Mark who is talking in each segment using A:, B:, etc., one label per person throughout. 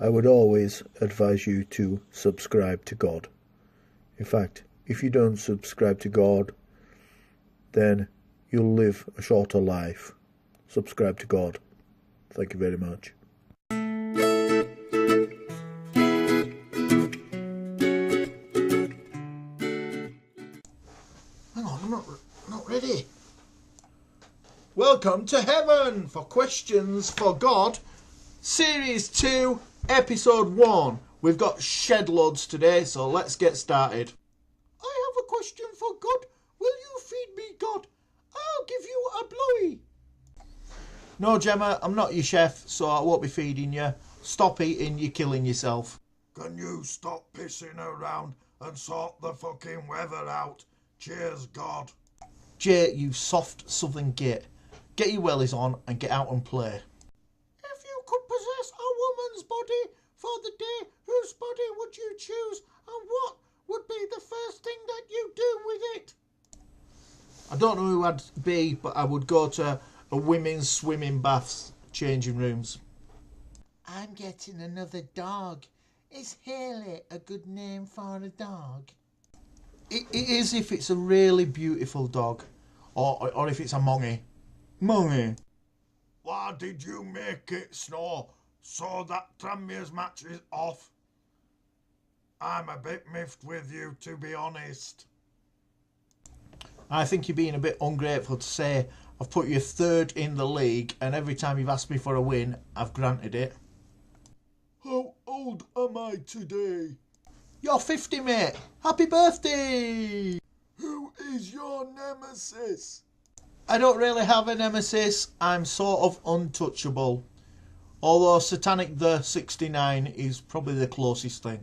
A: I would always advise you to subscribe to God. In fact, if you don't subscribe to God, then you'll live a shorter life. Subscribe to God. Thank you very much.
B: Hang on, I'm not ready. Welcome to heaven for Questions for God, Series 2, Episode 1. We've got shed loads today, so let's get started. I have a question for God. Will you feed me, God? I'll give you a blowy. No, Gemma, I'm not your chef, so I won't be feeding you. Stop eating, you're killing yourself.
C: Can you stop pissing around and sort the fucking weather out? Cheers, God.
B: Jay, you soft southern git. Get your wellies on and get out and play. If you could possess a woman's body for the day, whose body would you choose, and what would be the first thing that you do with it? I don't know who I'd be, but I would go to a women's swimming baths changing rooms. I'm getting another dog. Is Haley a good name for a dog? It is if it's a really beautiful dog, or if it's a mongy. Mongy.
C: Why did you make it snow so that Tranmere's match is off? I'm a bit miffed with you, to be honest.
B: I think you're being a bit ungrateful to say I've put you third in the league, and every time you've asked me for a win, I've granted it.
C: How old am I today?
B: You're 50, mate. Happy birthday!
C: Who is your nemesis?
B: I don't really have a nemesis. I'm sort of untouchable. Although Satanic the 69 is probably the closest thing.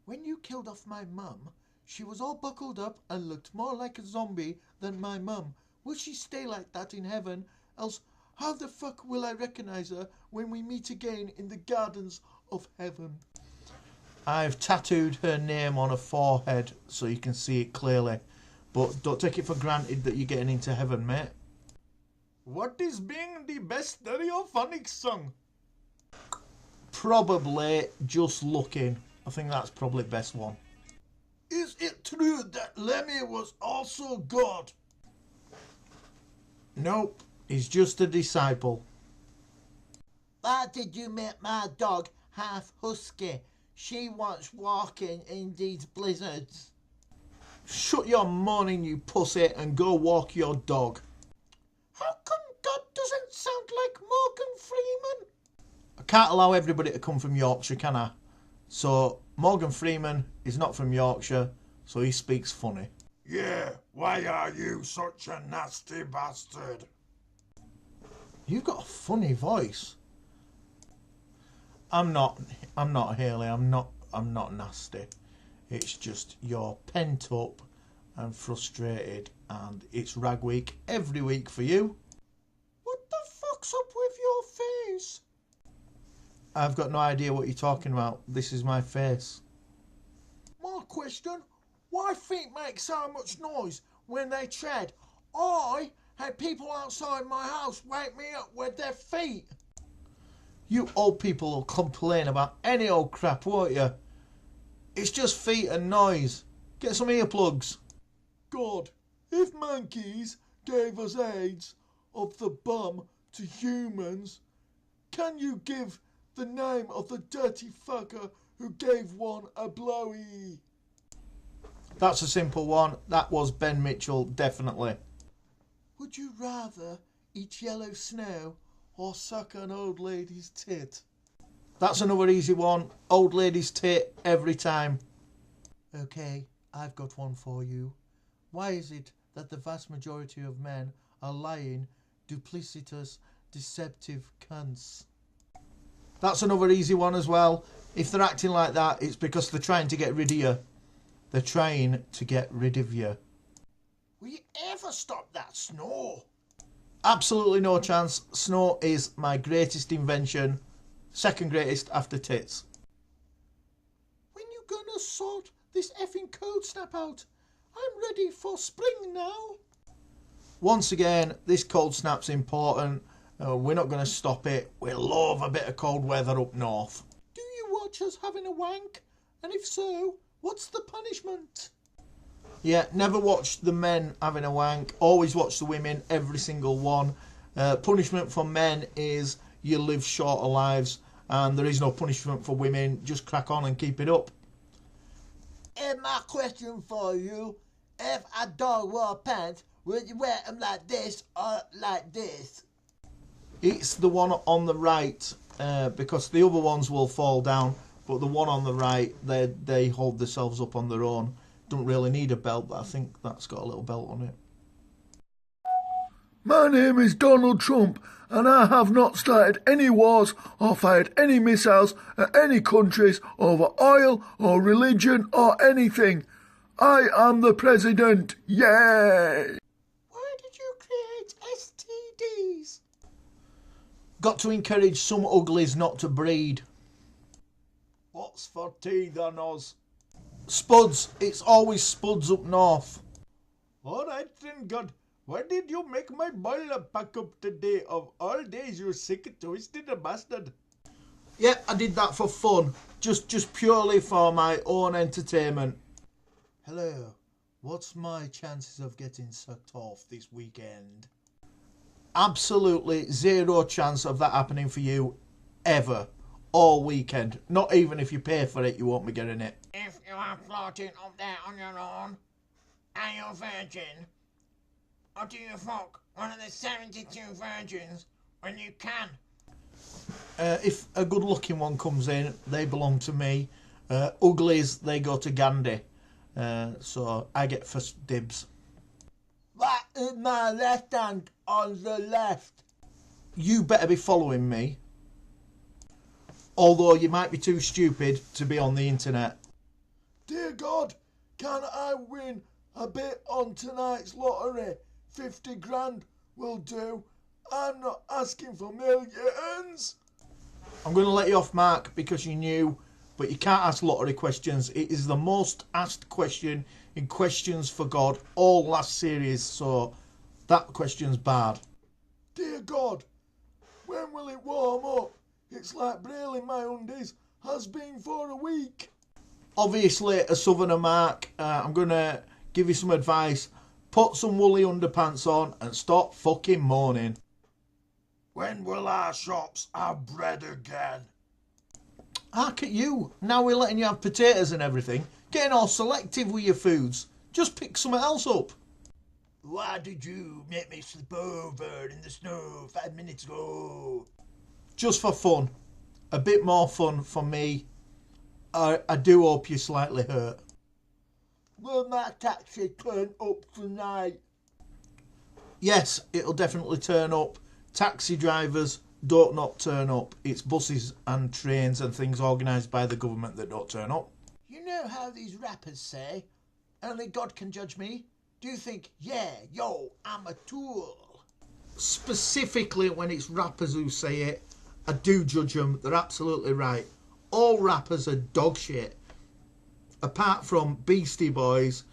B: When you killed off my mum, she was all buckled up and looked more like a zombie than my mum. Will she stay like that in heaven? Else, how the fuck will I recognise her when we meet again in the gardens of heaven? I've tattooed her name on her forehead so you can see it clearly. But don't take it for granted that you're getting into heaven, mate.
C: What is being the best stereophonic song?
B: Probably Just Looking. I think that's probably the best one.
C: Is it true that Lemmy was also God?
B: Nope, he's just a disciple.
D: Why did you make my dog half husky? She wants walking in these blizzards.
B: Shut your moaning, you pussy, and go walk your dog.
D: How come God doesn't sound like Morgan Freeman?
B: I can't allow everybody to come from Yorkshire, can I? So, Morgan Freeman is not from Yorkshire, so he speaks funny.
C: Yeah, why are you such a nasty bastard?
B: You've got a funny voice. I'm not Haley, I'm not nasty. It's just you're pent up and frustrated, and it's rag week every week for you.
D: What the fuck's up with your face?
B: I've got no idea what you're talking about. This is my face.
D: My question, why feet make so much noise when they tread? I had people outside my house wake me up with their feet.
B: You old people will complain about any old crap, won't you? It's just feet and noise. Get some earplugs.
C: God, if monkeys gave us AIDS of the bum to humans, can you give the name of the dirty fucker who gave one a blowy?
B: That's a simple one. That was Ben Mitchell, definitely.
D: Would you rather eat yellow snow or suck an old lady's tit?
B: That's another easy one. Old lady's tit every time.
D: Okay, I've got one for you. Why is it that the vast majority of men are lying, duplicitous, deceptive cunts?
B: That's another easy one as well. If they're acting like that, it's because they're trying to get rid of you. They're trying to get rid of you.
D: Will you ever stop that snore?
B: Absolutely no chance. Snow is my greatest invention. Second greatest after tits.
D: When you gonna sort this effing cold snap out? I'm ready for spring now.
B: Once again, this cold snap's important. We're not going to stop it. We love a bit of cold weather up north.
D: Do watch us having a wank? And if so, what's the punishment?
B: Yeah, never watch the men having a wank. Always watch the women, every single one. Punishment for men is you live shorter lives, and there is no punishment for women. Just crack on and keep it up.
C: And my question for you, if a dog wore pants, would you wear them like this or like this?
B: It's the one on the right, because the other ones will fall down, but the one on the right, they hold themselves up on their own. Don't really need a belt, but I think that's got a little belt on it.
A: My name is Donald Trump, and I have not started any wars or fired any missiles at any countries over oil or religion or anything. I am the president. Yay!
D: Why did you create STDs?
B: Got to encourage some uglies not to breed.
C: What's for teeth on us?
B: Spuds. It's always spuds up north.
C: Alright then, God. Why did you make my boiler pack up today? Of all days, you sick, twisted bastard.
B: Yeah, I did that for fun. Just purely for my own entertainment.
D: Hello, what's my chances of getting sucked off this weekend?
B: Absolutely zero chance of that happening for you ever. All weekend. Not even if you pay for it, you won't be getting it.
E: If you are floating up there on your own, are you a virgin? Or do you fuck one of the 72 virgins when you can?
B: If a good looking one comes in, they belong to me. Uglies, they go to Gandhi. So I get first dibs.
C: What is my left hand on the left?
B: You better be following me. Although you might be too stupid to be on the internet.
C: Dear God, can I win a bit on tonight's lottery? 50 grand will do. I'm not asking for millions.
B: I'm going to let you off, Mark, because you knew, but you can't ask lottery questions. It is the most asked question in Questions for God all last series, so that question's bad.
C: Dear God, when will it warm up? It's like brailing my undies has been for a week.
B: Obviously, a southerner, Mark, I'm going to give you some advice. Put some woolly underpants on and stop fucking moaning.
C: When will our shops have bread again?
B: Hark at you. Now we're letting you have potatoes and everything. Getting all selective with your foods. Just pick something else up.
C: Why did you make me slip over in the snow 5 minutes ago?
B: Just for fun. A bit more fun for me. I do hope you're slightly hurt.
C: Will my taxi turn up tonight?
B: Yes, it'll definitely turn up. Taxi drivers don't not turn up. It's buses and trains and things organised by the government that don't turn up.
D: You know how these rappers say, only God can judge me? Do you think, yeah, yo, I'm a tool?
B: Specifically when it's rappers who say it, I do judge them. They're absolutely right. All rappers are dog shit. Apart from Beastie Boys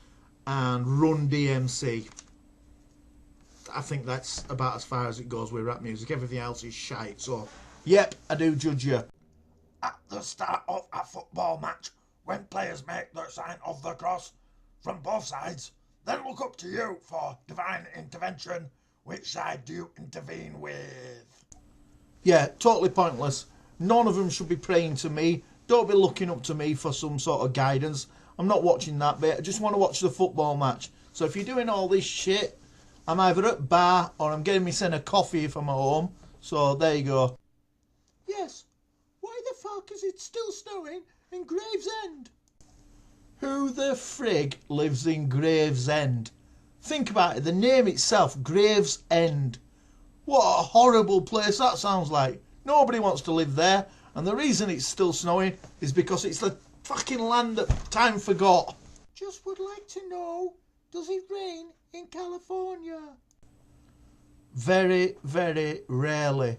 B: and Run DMC. I think that's about as far as it goes with rap music. Everything else is shite. So, yep, I do judge you.
C: At the start of a football match, when players make the sign of the cross from both sides, then look up to you for divine intervention. Which side do you intervene with?
B: Yeah, totally pointless. None of them should be praying to me. Don't be looking up to me for some sort of guidance. I'm not watching that bit. I just want to watch the football match. So if you're doing all this shit, I'm either at bar or I'm getting me sent a coffee if I'm at home. So there you go.
D: Yes, why the fuck is it still snowing in Gravesend?
B: Who the frig lives in Gravesend? Think about it, the name itself, Gravesend. What a horrible place that sounds like. Nobody wants to live there. And the reason it's still snowing is because it's the fucking land that time forgot.
D: Just would like to know, does it rain in California?
B: Very, very rarely.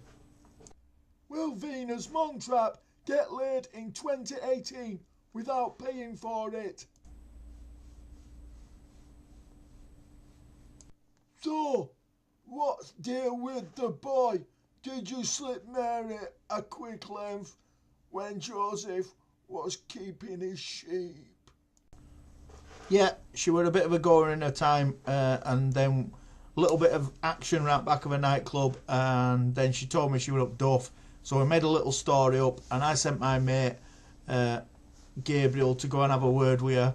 C: Will Venus Montrap get laid in 2018 without paying for it? So, what's deal with the boy? Did you slip Mary a quick length when Joseph was keeping his sheep.
B: Yeah, she were a bit of a goer in her time, and then a little bit of action right back of a nightclub, and then she told me she were up Duff. So we made a little story up, and I sent my mate Gabriel to go and have a word with her,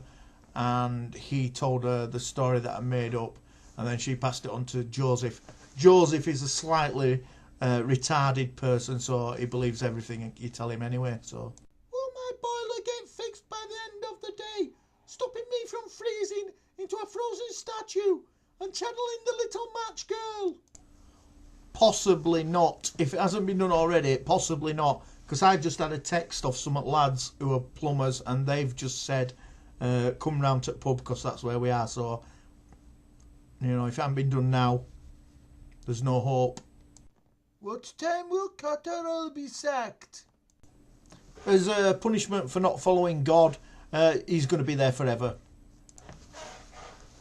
B: and he told her the story that I made up, and then she passed it on to Joseph. Joseph is a slightly retarded person, so he believes everything you tell him anyway. So,
C: Will my boiler get fixed by the end of the day, stopping me from freezing into a frozen statue and channeling the little match girl?
B: possibly not. If it hasn't been done already, possibly not. Because I've just had a text off some lads who are plumbers, and they've just said, come round to the pub because that's where we are. So, you know, if it hasn't been done now, there's no hope.
C: What time will Cotterell be sacked?
B: As a punishment for not following God, he's going to be there forever.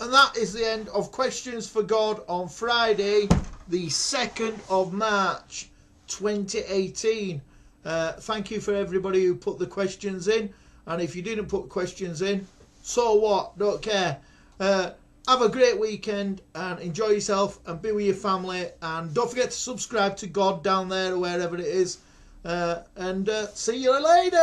B: And that is the end of Questions for God on Friday, the 2nd of March 2018. Thank you for everybody who put the questions in. And if you didn't put questions in, so what? Don't care. Have a great weekend and enjoy yourself and be with your family. And don't forget to subscribe to God down there or wherever it is. And see you later.